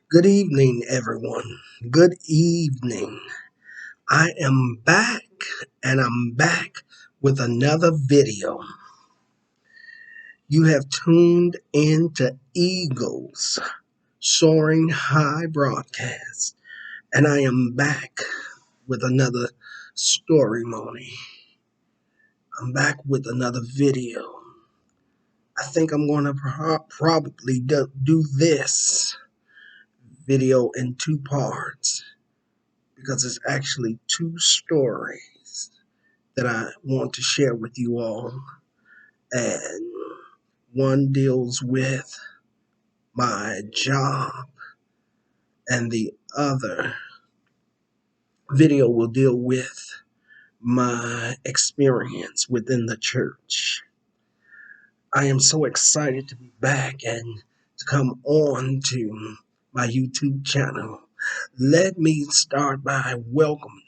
Good evening, everyone. Good evening. I am back, and I'm back with another video. You have tuned into Eagles Soaring High broadcast, and I am back with another Storimony. I'm back with another video. I think I'm going to probably do this video in two parts, because it's actually two stories that I want to share with you all. And one deals with my job, and the other video will deal with my experience within the church. I am so excited to be back and to come on to my YouTube channel. Let me start by welcoming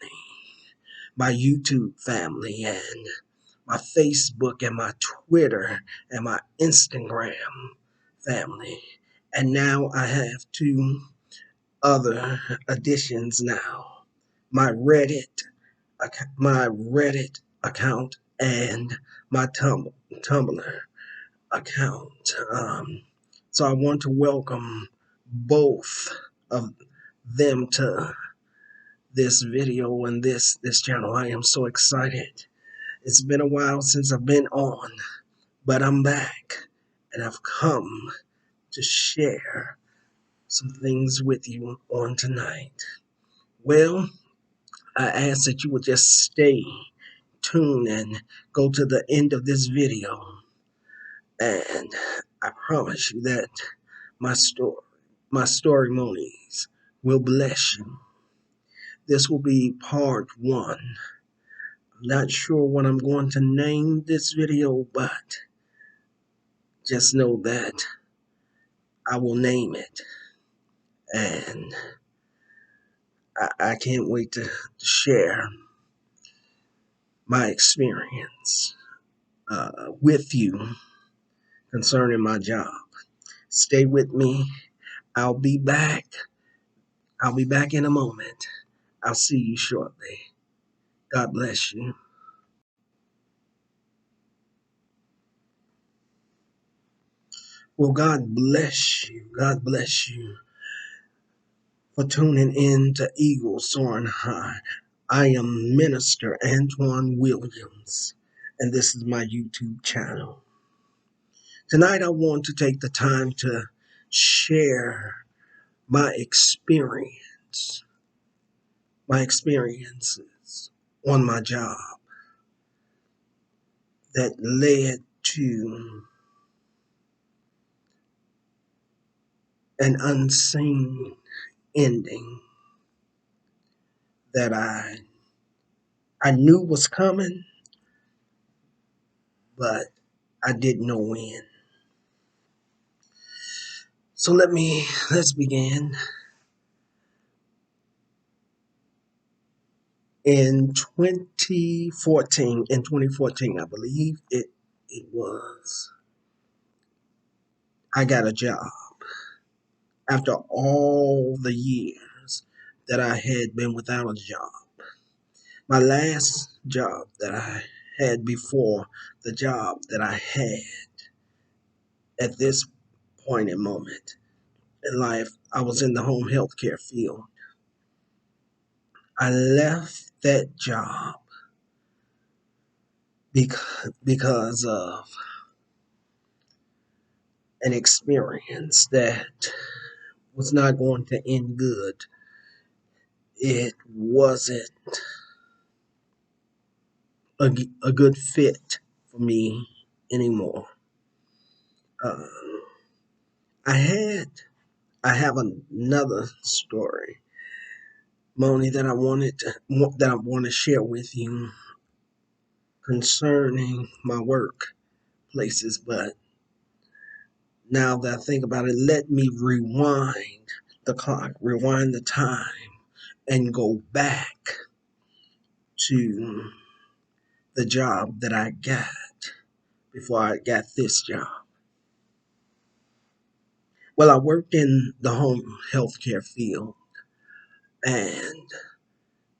my YouTube family and my Facebook and my Twitter and my Instagram family. And now I have two other additions now. My Reddit account and my Tumblr account. So I want to welcome both of them to this video and this channel. I am so excited. It's been a while since I've been on, but I'm back, and I've come to share some things with you on tonight. Well, I ask that you would just stay tuned and go to the end of this video, and I promise you that my storymonies will bless you. This will be part one. I'm not sure what I'm going to name this video, but just know that I will name it, and I can't wait to share my experience with you concerning my job. Stay with me. I'll be back. I'll be back in a moment. I'll see you shortly. God bless you. Well, God bless you. God bless you for tuning in to Eagle Soaring High. I am Minister Antoine Williams, and this is my YouTube channel. Tonight, I want to take the time to share my experiences on my job that led to an unseen ending that I knew was coming, but I didn't know when. So let's begin. In 2014, I believe it was, I got a job after all the years that I had been without a job. My last job that I had before the job that I had at this point in moment in life, I was in the home health care field. I left that job because of an experience that was not going to end good. It wasn't a good fit for me anymore. Um, I have another story, Moni, that I want to share with you concerning my work places. But now that I think about it, let me rewind the clock, rewind the time, and go back to the job that I got before I got this job. Well, I worked in the home healthcare field, and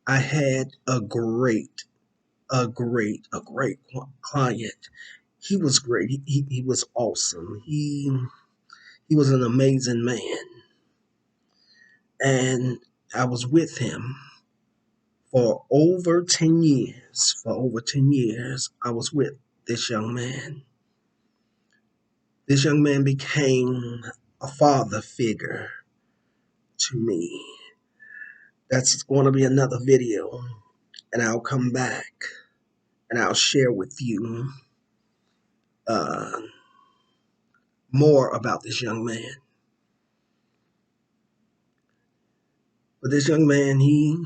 I had a great client. He was great. He was awesome. He was an amazing man, and I was with him for over 10 years. For over 10 years, I was with this young man. This young man became a father figure to me. That's going to be another video, and I'll come back and I'll share with you uh, more about this young man. But this young man, he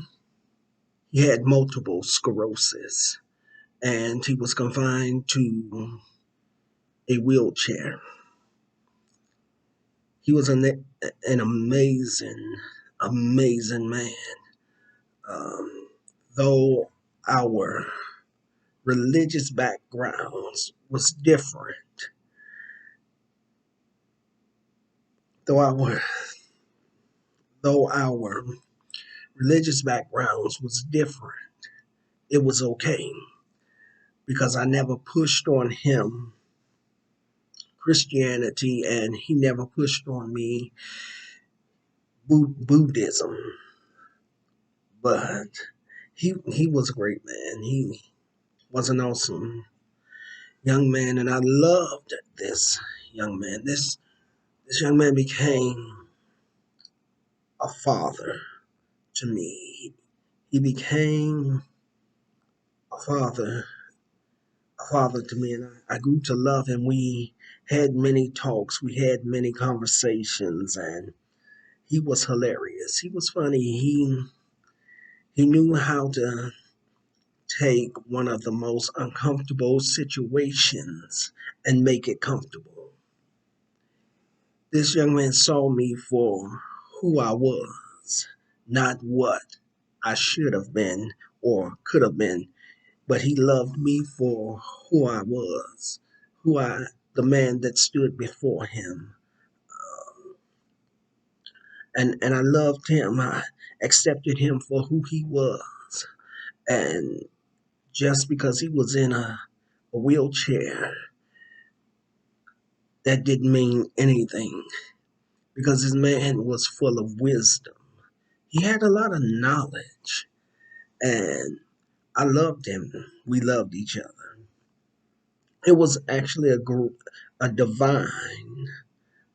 had multiple sclerosis, and he was confined to a wheelchair. He was an amazing man. Um, though our religious backgrounds was different, though our though our religious backgrounds was different, it was okay because I never pushed on him Christianity, and he never pushed on me Buddhism. But he was a great man. He was an awesome young man, and I loved this young man. This young man became a father to me. He became a father, a father to me, and I grew to love him. We had many talks, we had many conversations, and he was hilarious. He was funny. He knew how to take one of the most uncomfortable situations and make it comfortable. This young man saw me for who I was, not what I should have been or could have been, but he loved me for who I was, the man that stood before him. And I loved him. I accepted him for who he was. And just because he was in a wheelchair, that didn't mean anything because this man was full of wisdom. He had a lot of knowledge, and I loved him. We loved each other. It was actually a divine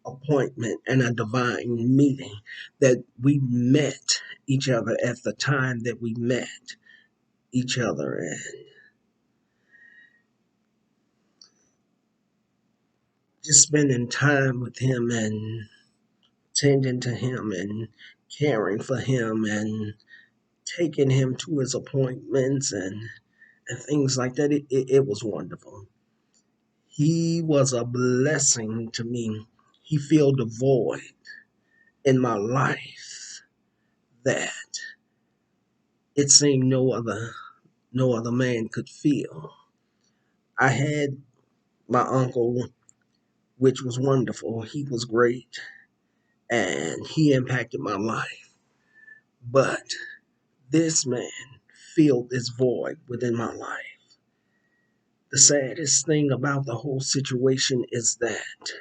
appointment and a divine meeting that we met each other at the time that we met each other, and just spending time with him and tending to him and caring for him and taking him to his appointments and things like that. It was wonderful. He was a blessing to me. He filled a void in my life that it seemed no other man could feel. I had my uncle, which was wonderful. He was great and he impacted my life. But this man filled this void within my life. The saddest thing about the whole situation is that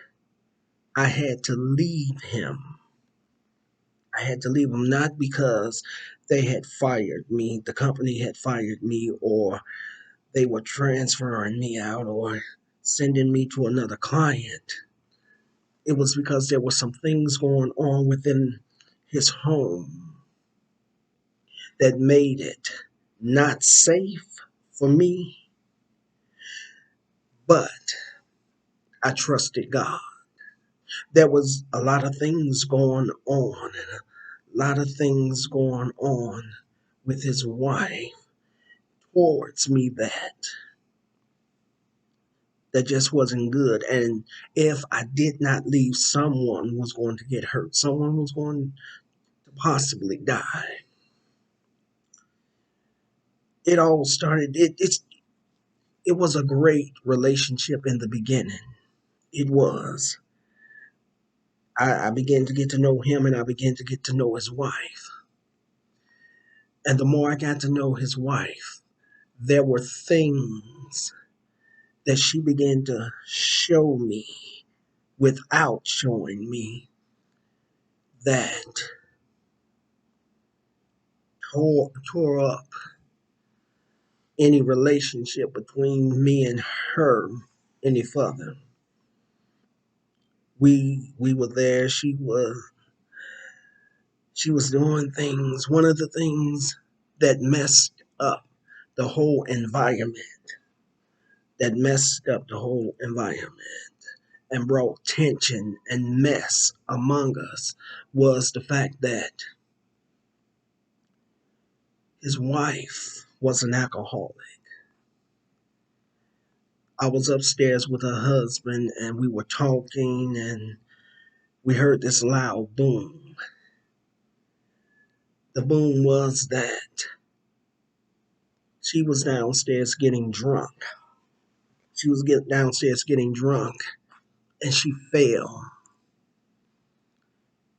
I had to leave him. I had to leave him not because they had fired me, the company had fired me, or they were transferring me out or sending me to another client. It was because there were some things going on within his home that made it not safe for me, but I trusted God. There was a lot of things going on, and a lot of things going on with his wife towards me that just wasn't good. And if I did not leave, someone was going to get hurt. Someone was going to possibly die. It all started. It was a great relationship in the beginning. It was. I began to get to know him, and I began to get to know his wife. And the more I got to know his wife, there were things that she began to show me without showing me that tore up any relationship between me and her any further. We were there. She was doing things. One of the things that messed up the whole environment, that messed up the whole environment and brought tension and mess among us was the fact that his wife was an alcoholic. I was upstairs with her husband and we were talking and we heard this loud boom. The boom was that she was downstairs getting drunk. She was downstairs getting drunk and she fell.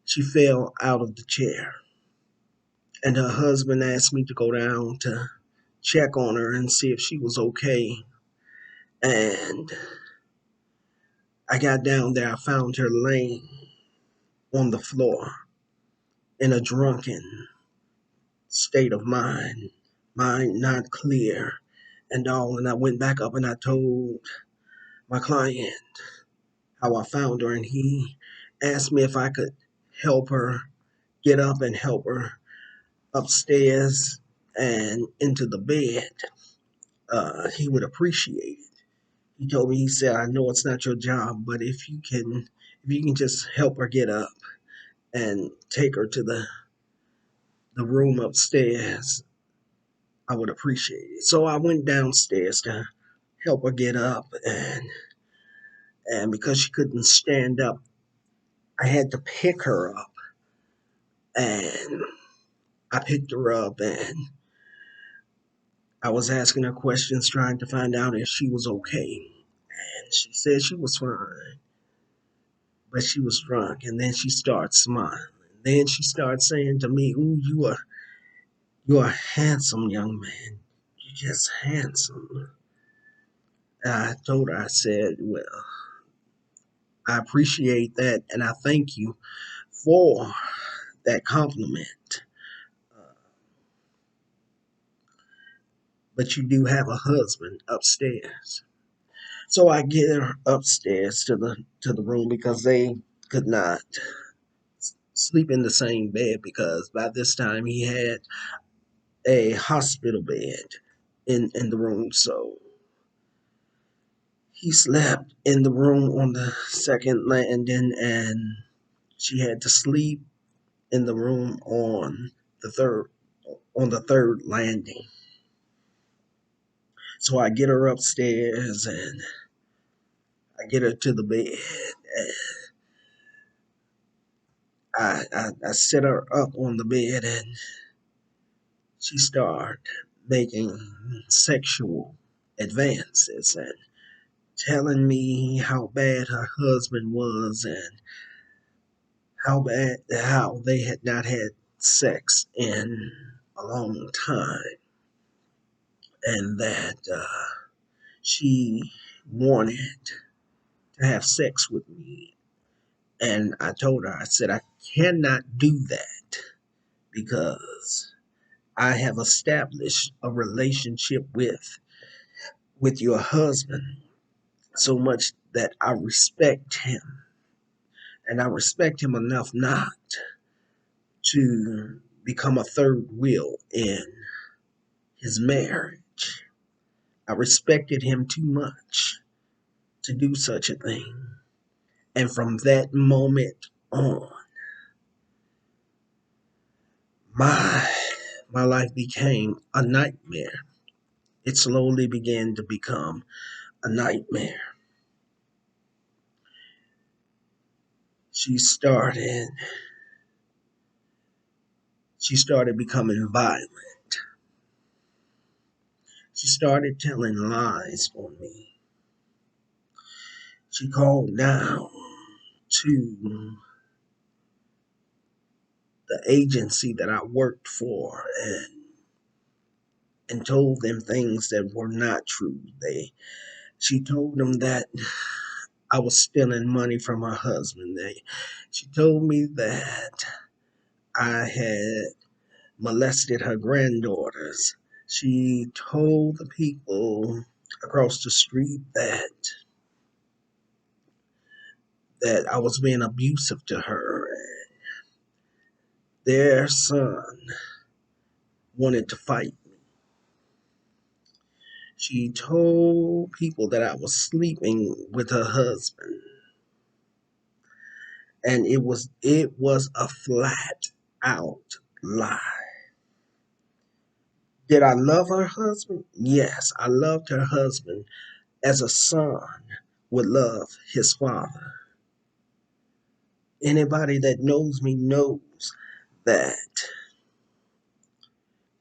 She fell out of the chair. And her husband asked me to go down to check on her and see if she was okay. And I got down there. I found her laying on the floor in a drunken state of mind not clear and all. And I went back up and I told my client how I found her, and he asked me if I could help her get up and help her upstairs and into the bed. He would appreciate it. He told me, he said, I know it's not your job, but if you can just help her get up and take her to the room upstairs, I would appreciate it. So I went downstairs to help her get up, and because she couldn't stand up, I had to pick her up. And I picked her up and I was asking her questions, trying to find out if she was okay. And she said she was fine, but she was drunk. And then she started smiling. Then she started saying to me, "Ooh, you are a handsome young man. You're just handsome." And I told her, I said, "Well, I appreciate that, and I thank you for that compliment. Uh, but you do have a husband upstairs." So I get her upstairs to the room because they could not sleep in the same bed because by this time he had a hospital bed in the room. So he slept in the room on the second landing and she had to sleep in the room the third on the third landing. So I get her upstairs and I get her to the bed. And I set her up on the bed and she started making sexual advances and telling me how bad her husband was and how they had not had sex in a long time and that she wanted to have sex with me. And I told her, I said, I cannot do that because I have established a relationship with your husband so much that I respect him. And I respect him enough not to become a third wheel in his marriage. I respected him too much to do such a thing. And from that moment on, my my life became a nightmare. It slowly began to become a nightmare. She started she started becoming violent. She started telling lies on me. She called down to the agency that I worked for and told them things that were not true. She told them that I was stealing money from her husband. She told me that I had molested her granddaughters. She told the people across the street that I was being abusive to her. Their son wanted to fight. She told people that I was sleeping with her husband, and it was a flat out lie. Did I love her husband? Yes, I loved her husband as a son would love his father. Anybody that knows me knows that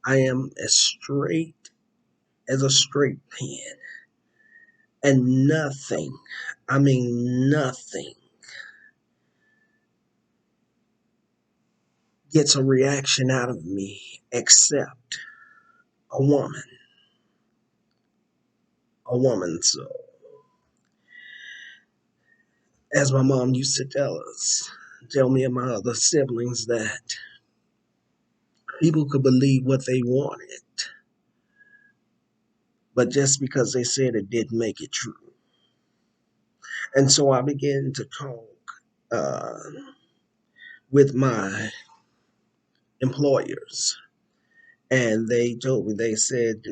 I am as straight as a straight pen, and nothing, I mean nothing, gets a reaction out of me except a woman. A woman. So, as my mom used to tell me and my other siblings that people could believe what they wanted, but just because they said it didn't make it true. And so I began to talk uh, with my employers, and they told me, they said,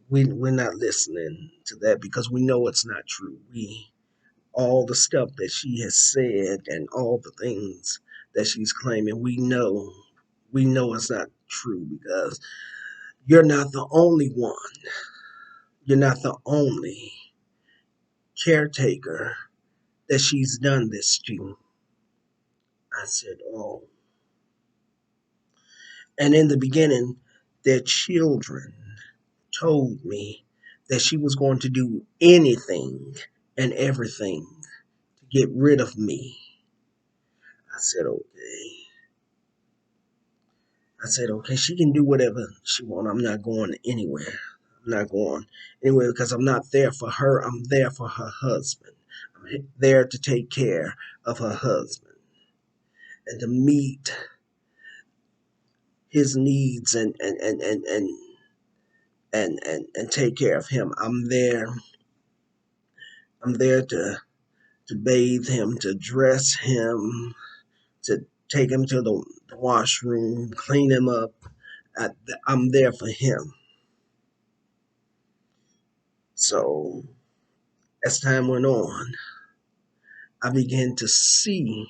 we're not listening to that because we know it's not true. All the stuff that she has said and all the things that she's claiming, we know it's not true because you're not the only one. You're not the only caretaker that she's done this to. I said, oh. And in the beginning, their children told me that she was going to do anything and everything to get rid of me. I said, okay. She can do whatever she wants. I'm not going anywhere. I'm not going anywhere because I'm not there for her. I'm there for her husband. I'm there to take care of her husband and to meet his needs and take care of him. I'm there to bathe him, to dress him, to take him to the washroom, clean him up. I'm there for him. So as time went on, I began to see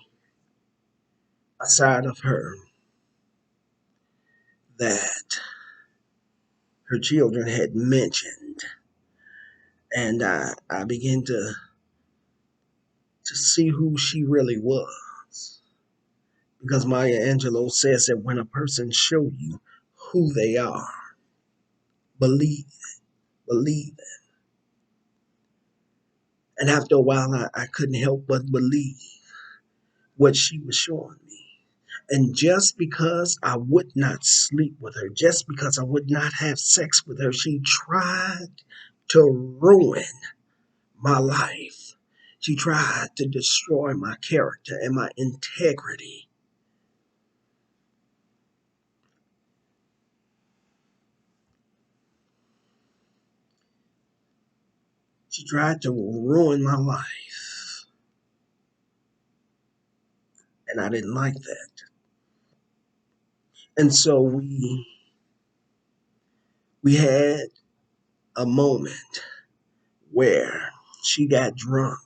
a side of her that her children had mentioned. And I began to see who she really was. Because Maya Angelou says that when a person shows you who they are, believe it, believe it. And after a while, I couldn't help but believe what she was showing me. And just because I would not sleep with her, just because I would not have sex with her, she tried to ruin my life. She tried to destroy my character and my integrity. She tried to ruin my life. And I didn't like that. And so we had a moment where she got drunk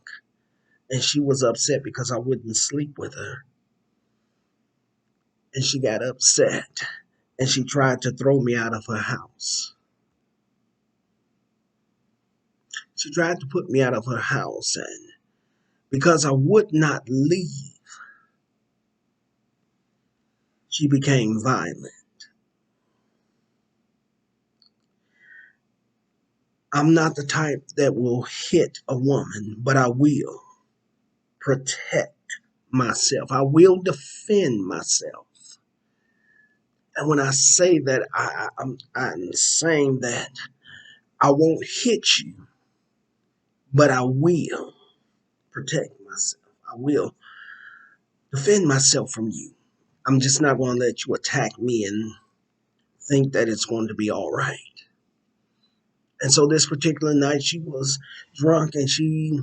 and she was upset because I wouldn't sleep with her. And she got upset and she tried to throw me out of her house. She tried to put me out of her house, and because I would not leave, she became violent. I'm not the type that will hit a woman, but I will protect myself. I will defend myself. And when I say that, I'm saying that I won't hit you, but I will protect myself. I will defend myself from you. I'm just not going to let you attack me and think that it's going to be all right. And so this particular night, she was drunk and she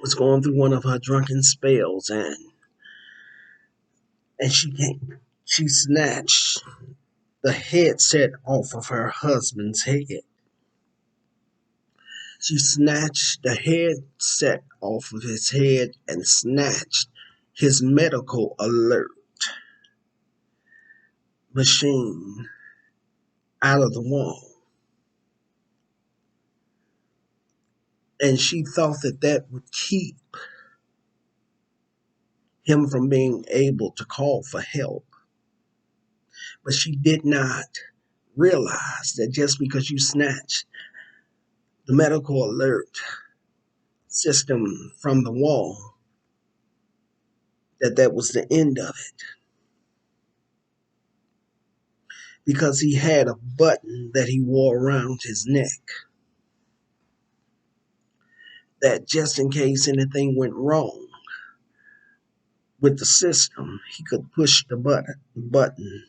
was going through one of her drunken spells, and she snatched the headset off of her husband's head. She snatched the headset off of his head and snatched his medical alert machine out of the wall. And she thought that that would keep him from being able to call for help. But she did not realize that just because you snatch the medical alert system from the wall, that that was the end of it. Because he had a button that he wore around his neck that just in case anything went wrong with the system, he could push the button.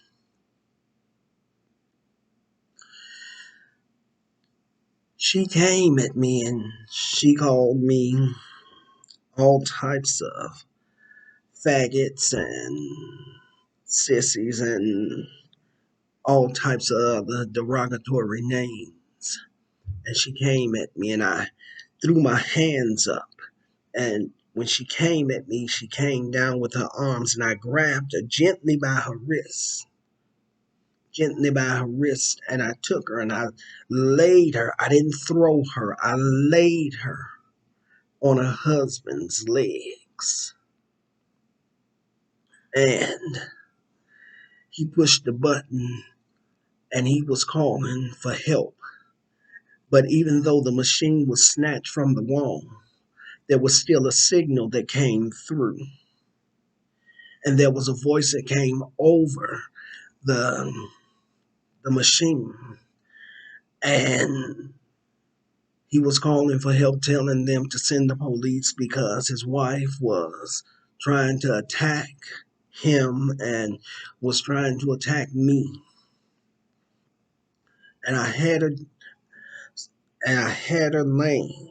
She came at me and she called me all types of faggots and sissies and all types of other derogatory names. And she came at me and I threw my hands up. And when she came at me, she came down with her arms and I grabbed her gently by her wrist. Gently by her wrist, and I took her and I laid her. I didn't throw her. I laid her on her husband's legs. And he pushed the button and he was calling for help. But even though the machine was snatched from the wall, there was still a signal that came through. And there was a voice that came over the, the machine. And he was calling for help, telling them to send the police because his wife was trying to attack him and was trying to attack me. And I had her laying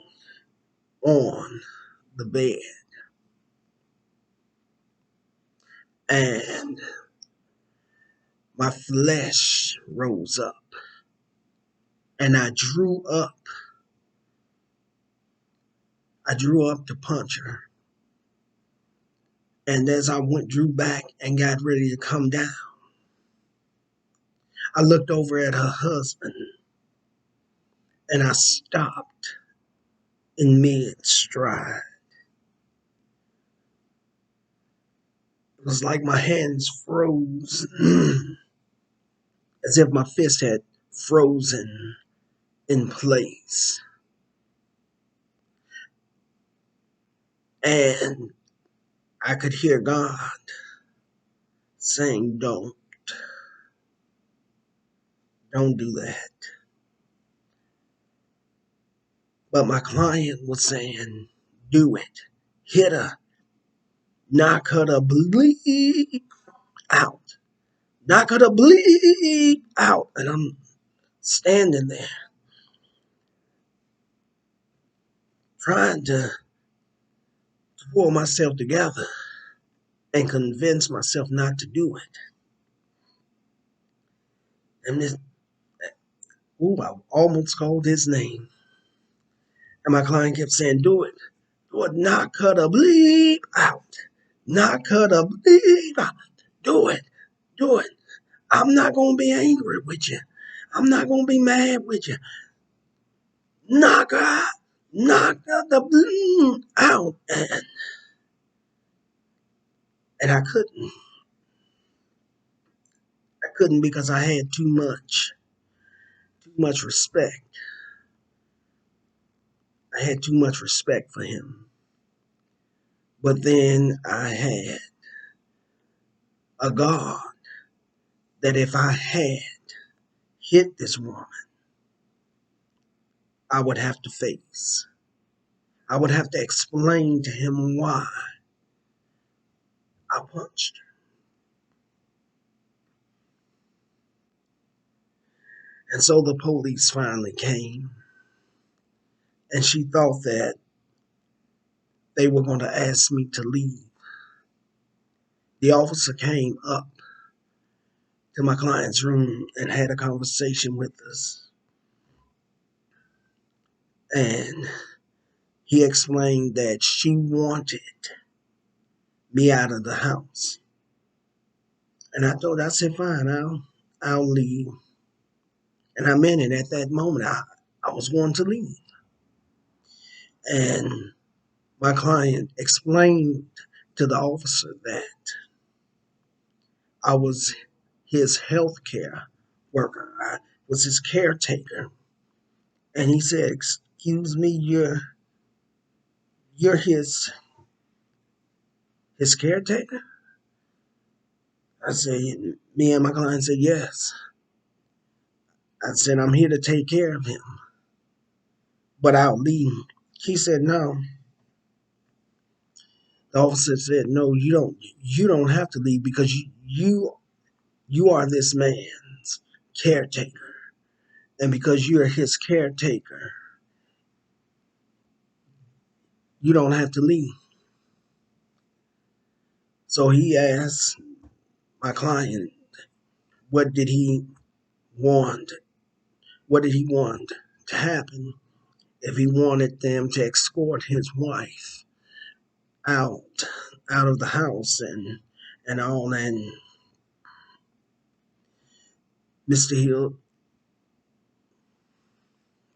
on the bed. And my flesh rose up. And I drew up. I drew up to punch her. And as I drew back and got ready to come down, I looked over at her husband and I stopped in mid stride. It was like my hands froze, as if my fist had frozen in place. And I could hear God saying, don't do that. But my client was saying, do it. Hit her. Knock her to bleed out. Knock her to bleed out. And I'm standing there trying to pull myself together and convince myself not to do it. And this, I almost called his name. And my client kept saying, do it. Do it. Knock her to bleed out. Knock her to bleed out. Do it. Do it. I'm not going to be angry with you. I'm not going to be mad with you. Knock her out. Knock her to bleed out. And I couldn't. I couldn't because I had too much respect. I had too much respect for him. But then I had a God that if I had hit this woman, I would have to face. I would have to explain to him why I punched her. And so the police finally came, and she thought that they were going to ask me to leave. The officer came up to my client's room and had a conversation with us. And he explained that she wanted me out of the house. And I said, fine, I'll leave. And I meant it at that moment. I was going to leave. And my client explained to the officer that I was his health care worker. I was his caretaker. And he said, excuse me, you're his caretaker? I said, me and my client said, yes. I said, I'm here to take care of him, but I'll leave. He said, no. The officer said, no, you don't have to leave because you are this man's caretaker. And because you're his caretaker, you don't have to leave. So he asked my client, what did he want? What did he want to happen if he wanted them to escort his wife out of the house and all? And Mr. Hill,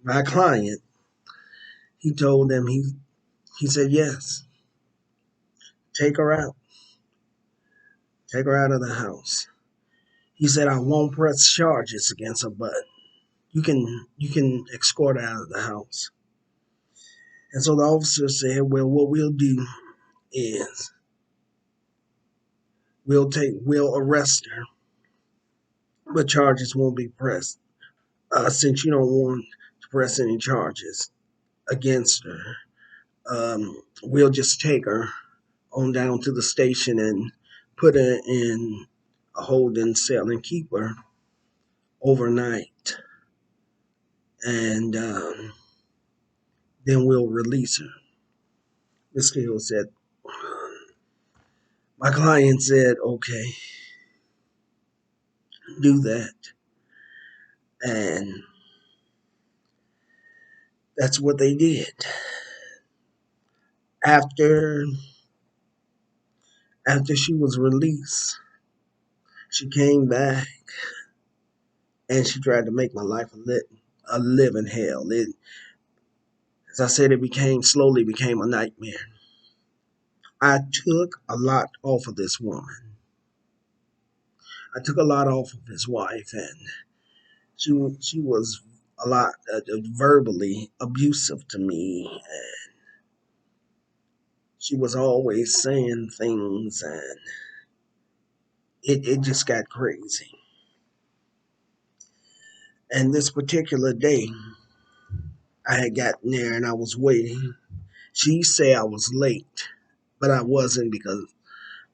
my client, he told them, he said, yes, take her out. Take her out of the house. He said, I won't press charges against her, but you can escort her out of the house. And so the officer said, well, what we'll do is we'll arrest her, but charges won't be pressed. Since you don't want to press any charges against her, we'll just take her on down to the station and put her in a holding cell and keep her overnight. And then we'll release her. Mr. Hill said, my client said, okay, do that. And that's what they did. After she was released, she came back and she tried to make my life a living hell. As I said, it slowly became a nightmare. I took a lot off of this woman. I took a lot off of his wife, and she was a lot verbally abusive to me, and she was always saying things, and it just got crazy. And this particular day, I had gotten there and I was waiting. She said I was late, but I wasn't because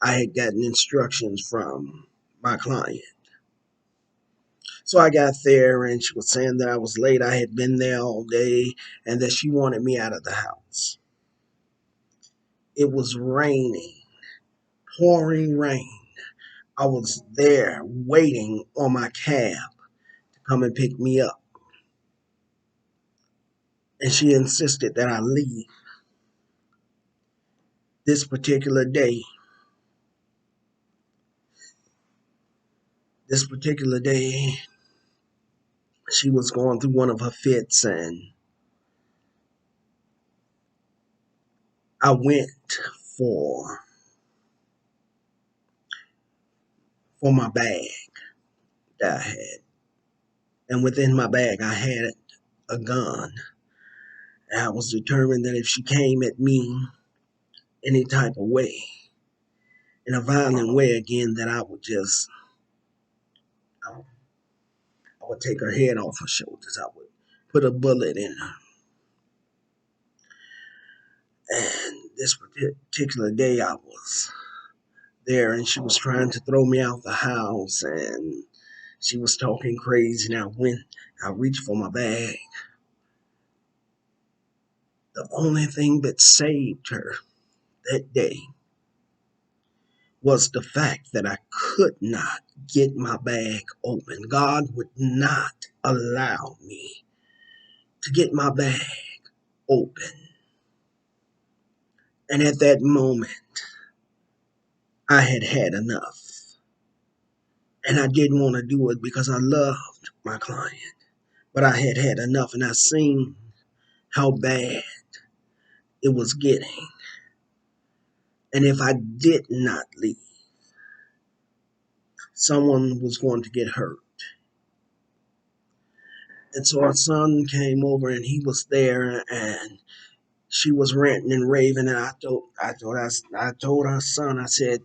I had gotten instructions from my client. So I got there and she was saying that I was late. I had been there all day and that she wanted me out of the house. It was raining, pouring rain. I was there waiting on my cab to come and pick me up. And she insisted that I leave. This particular day, she was going through one of her fits, and I went for my bag that I had. And within my bag, I had a gun. And I was determined that if she came at me any type of way, in a violent way again, that I would just would take her head off her shoulders. I would put a bullet in her. And this particular day I was there and she was trying to throw me out the house and she was talking crazy. Now when I reached for my bag, the only thing that saved her that day was the fact that I could not get my bag open. God would not allow me to get my bag open. And at that moment, I had had enough. And I didn't want to do it because I loved my client. But I had had enough and I seen how bad it was getting. And if I did not leave, someone was going to get hurt. And so our son came over and he was there and she was ranting and raving. And I told our son, I said,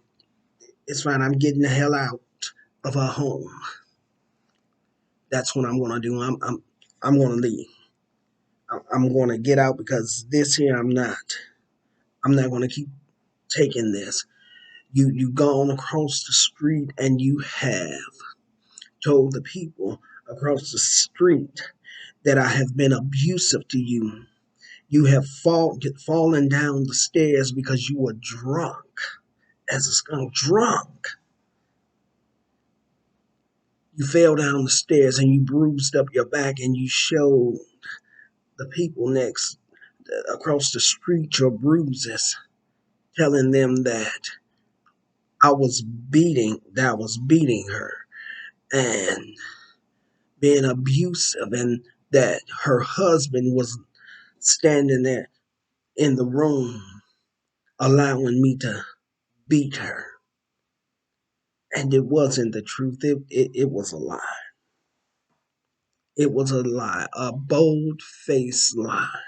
it's fine. I'm getting the hell out of our home. That's what I'm going to do. I'm going to leave. I'm going to get out because this here, I'm not going to keep taking this. You've gone across the street and you have told the people across the street that I have been abusive to you. You have fallen down the stairs because you were drunk as a skunk. Drunk. You fell down the stairs and you bruised up your back and you showed the people next across the street your bruises, telling them that I was beating her and being abusive and that her husband was standing there in the room allowing me to beat her. And it wasn't the truth. It was a lie. It was a lie, a bold-faced lie.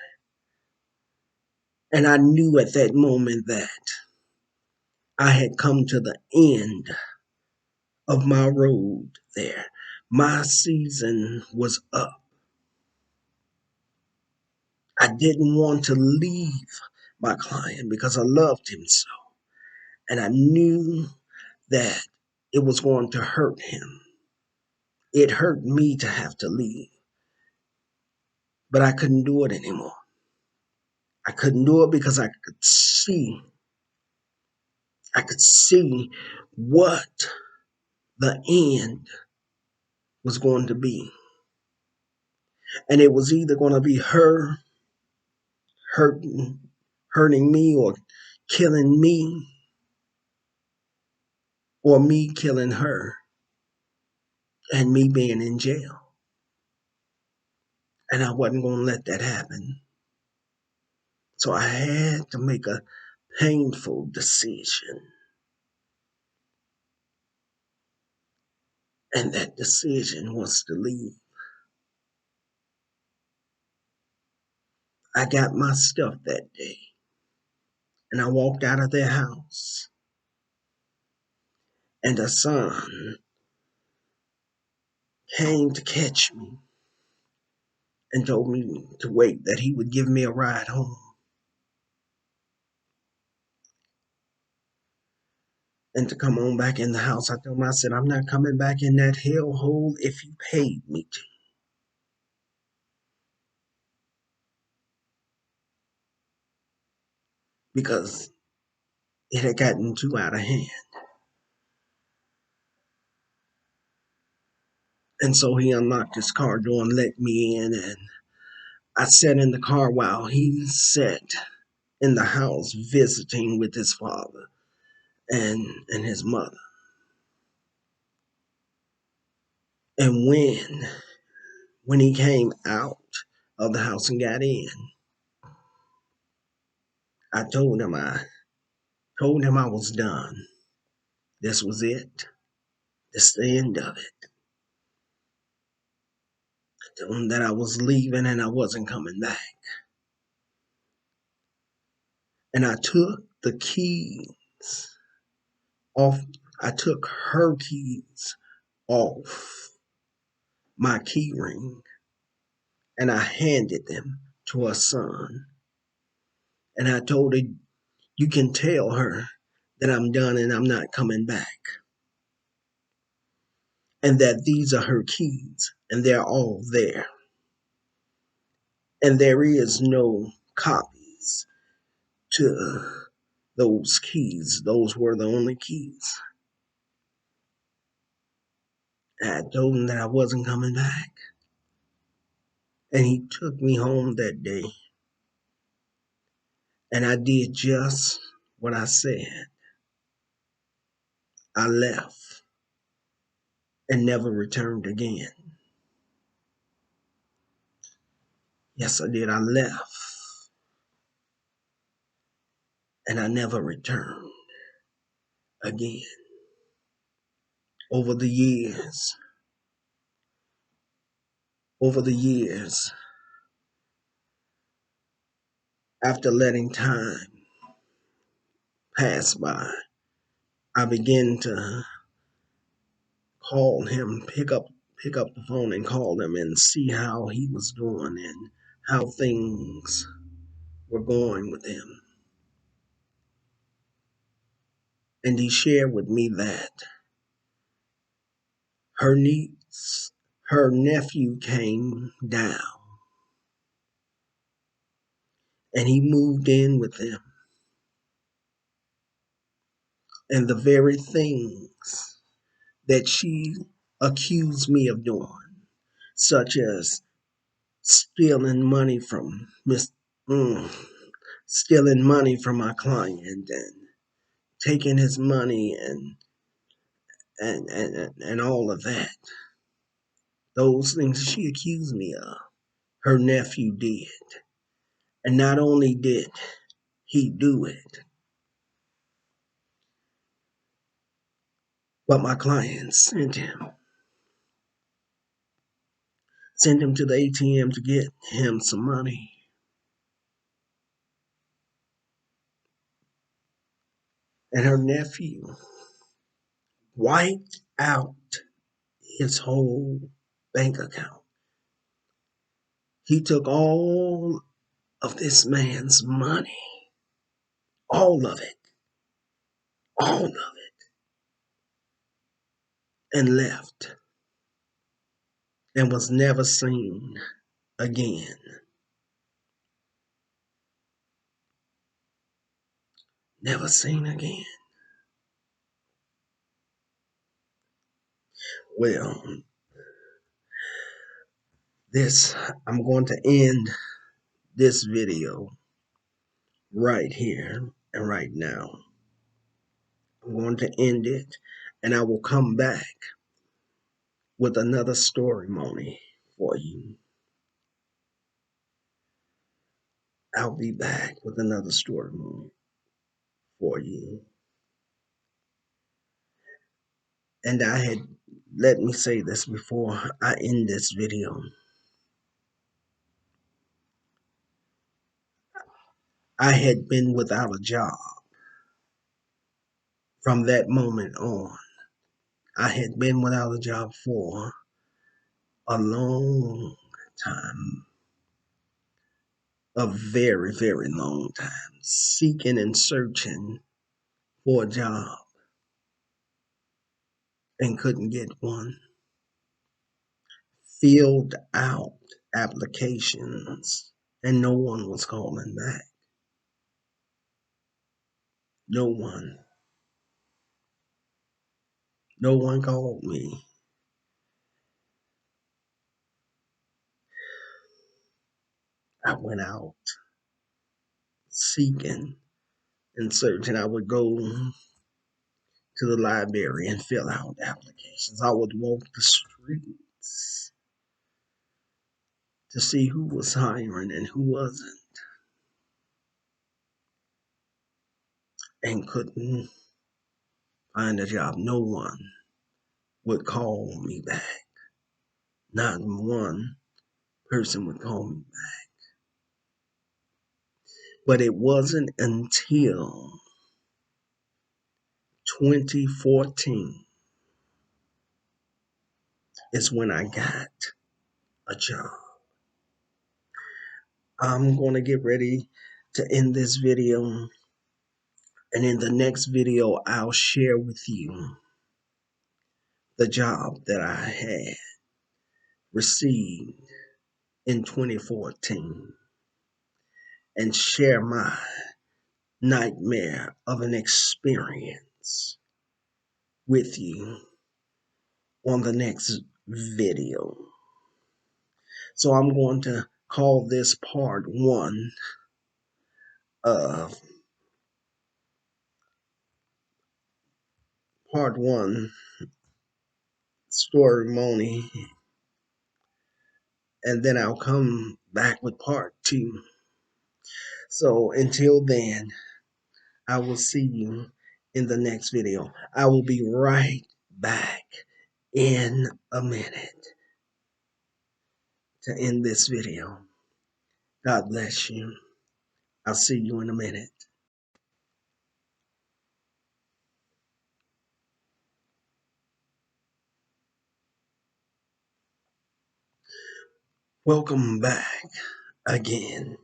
And I knew at that moment that I had come to the end of my road there. My season was up. I didn't want to leave my client because I loved him so. And I knew that it was going to hurt him. It hurt me to have to leave. But I couldn't do it anymore. I couldn't do it because I could see what the end was going to be. And it was either going to be her hurting me or killing me, or me killing her and me being in jail. And I wasn't going to let that happen. So I had to make a painful decision. And that decision was to leave. I got my stuff that day. And I walked out of their house. And the son came to catch me and told me to wait, that he would give me a ride home. And to come on back in the house. I told him, I said, I'm not coming back in that hellhole if you paid me to. Because it had gotten too out of hand. And so he unlocked his car door and let me in, and I sat in the car while he sat in the house visiting with his father and his mother. And when he came out of the house and got in, I told him I was done. This was it. This is the end of it. I told him that I was leaving and I wasn't coming back. And I took the keys off. I took her keys off my key ring, and I handed them to her son. And I told her, you can tell her that I'm done and I'm not coming back. And that these are her keys, and they're all there. And there is no copies to those keys. Those were the only keys. And I told him that I wasn't coming back. And he took me home that day. And I did just what I said. I left and never returned again. Yes, I did. I left and I never returned again. Over the years, over the years, after letting time pass by, I began to call him, pick up the phone and call him and see how he was doing and how things were going with him. And he shared with me that her niece, her nephew came down and he moved in with them. And the very things that she accused me of doing, such as stealing money from stealing money from my client and taking his money and all of that. Those things she accused me of, her nephew did. And not only did he do it, but my client sent him to the ATM to get him some money. And her nephew wiped out his whole bank account. He took all of this man's money, all of it, all of it, and left and was never seen again. Never seen again. Well, I'm going to end this video right here and right now. I'm going to end it and I will come back with another Storimony for you. I'll be back with another Storimony for you. And let me say this before I end this video. I had been without a job from that moment on. I had been without a job for a long time, a very, very long time, seeking and searching for a job and couldn't get one. Filled out applications and no one was calling back. No one. No one called me. I went out seeking and searching. I would go to the library and fill out applications. I would walk the streets to see who was hiring and who wasn't, and couldn't find a job. No one would call me back. Not one person would call me back. But it wasn't until 2014 is when I got a job. I'm going to get ready to end this video. And in the next video, I'll share with you the job that I had received in 2014 and share my nightmare of an experience with you on the next video. So I'm going to call this of part one Storimony, and then I'll come back with part two. So until then, I will see you in the next video. I will be right back in a minute to end this video. God bless you. I'll see you in a minute. Welcome back again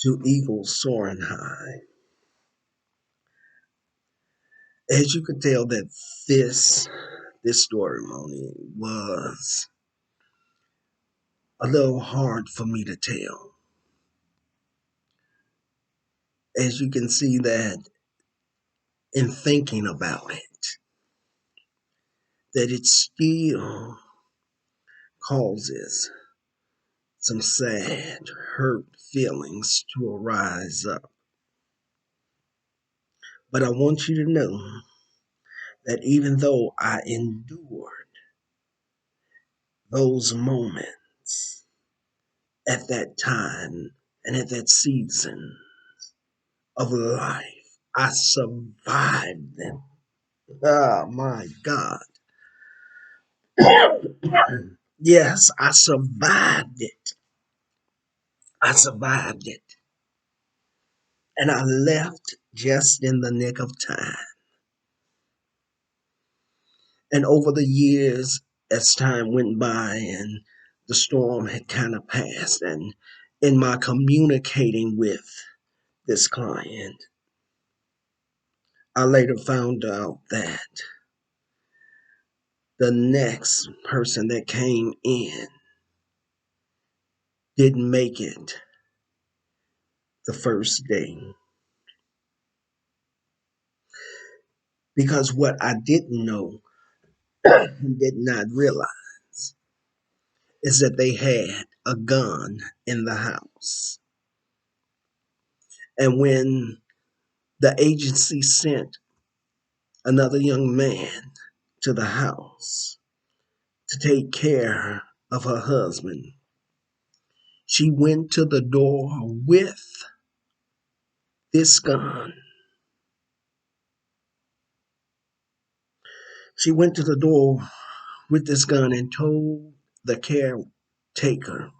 to Eagles Soaring High. As you could tell that this Storimony was a little hard for me to tell. As you can see that in thinking about it, that it still causes some sad, hurt feelings to arise up. But I want you to know that even though I endured those moments at that time and at that season of life, I survived them. Oh my God. Yes, I survived it. I survived it. And I left just in the nick of time. And over the years, as time went by and the storm had kind of passed, and in my communicating with this client, I later found out that the next person that came in didn't make it the first day. Because what I didn't know and did not realize is that they had a gun in the house. And when the agency sent another young man to the house to take care of her husband, she went to the door with this gun. She went to the door with this gun and told the caretaker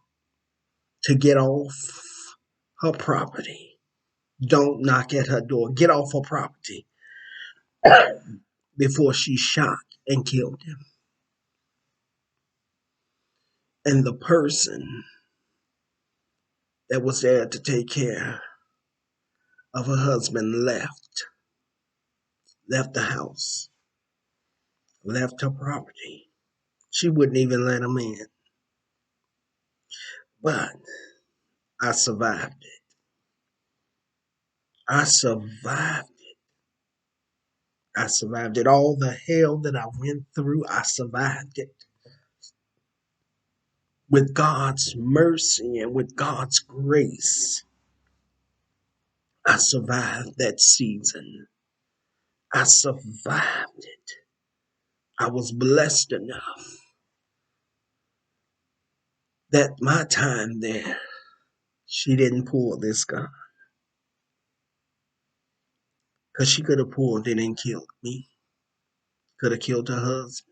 to get off her property. Don't knock at her door. Get off her property before she shot and killed him. And the person that was there to take care of her husband left the house, left her property. She wouldn't even let him in. But I survived it. I survived it. I survived it. All the hell that I went through, I survived it. With God's mercy and with God's grace, I survived that season. I survived it. I was blessed enough that my time there, she didn't pull this gun. Because she could have pulled it and killed me. Could have killed her husband.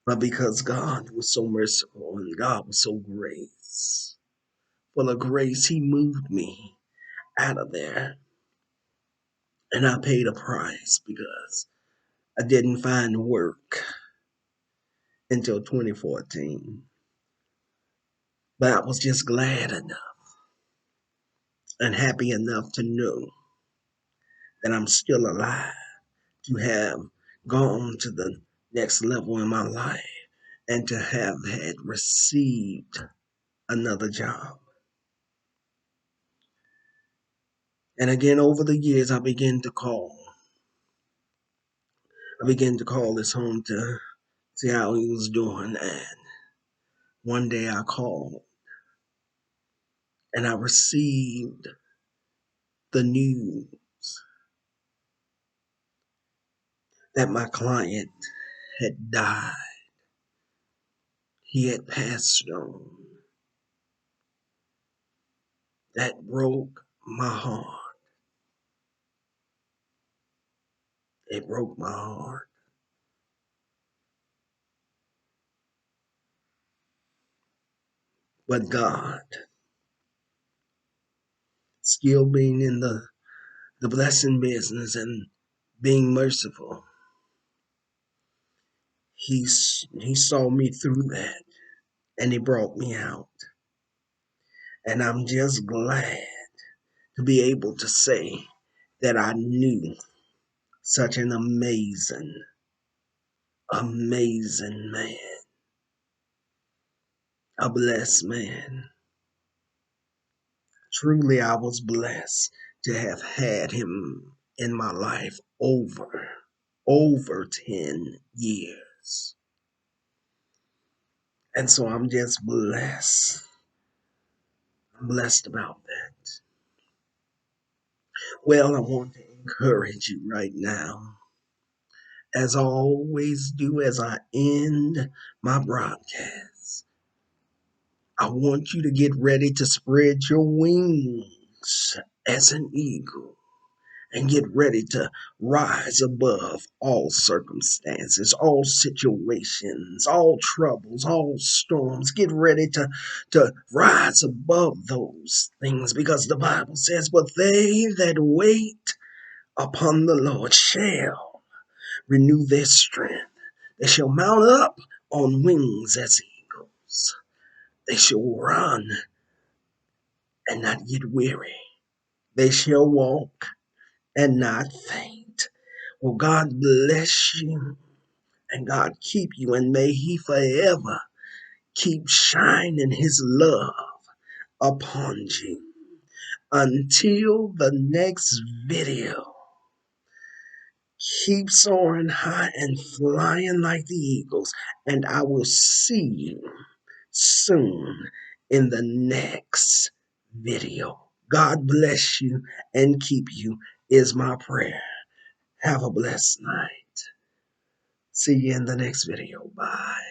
But because God was so merciful and God was so full of grace, He moved me out of there. And I paid a price because I didn't find work until 2014. But I was just glad enough and happy enough to know that I'm still alive, to have gone to the next level in my life and to have had received another job. And again, over the years, I began to call. I began to call his home to see how he was doing. And one day I called and I received the news that my client had died. He had passed on. That broke my heart. It broke my heart. But God, still being in the blessing business and being merciful, he saw me through that and he brought me out. And I'm just glad to be able to say that I knew such an amazing, amazing man, a blessed man. Truly, I was blessed to have had him in my life over 10 years. And so I'm just blessed. I'm blessed about that. Well, I want to encourage you right now, as I always do as I end my broadcast. I want you to get ready to spread your wings as an eagle and get ready to rise above all circumstances, all situations, all troubles, all storms. Get ready to rise above those things because the Bible says, but they that wait upon the Lord shall renew their strength. They shall mount up on wings as eagles. They shall run and not get weary. They shall walk and not faint. Well, God bless you and God keep you, and may He forever keep shining His love upon you. Until the next video, keep soaring high and flying like the eagles, and I will see you soon in the next video. God bless you and keep you is my prayer. Have a blessed night. See you in the next video. Bye.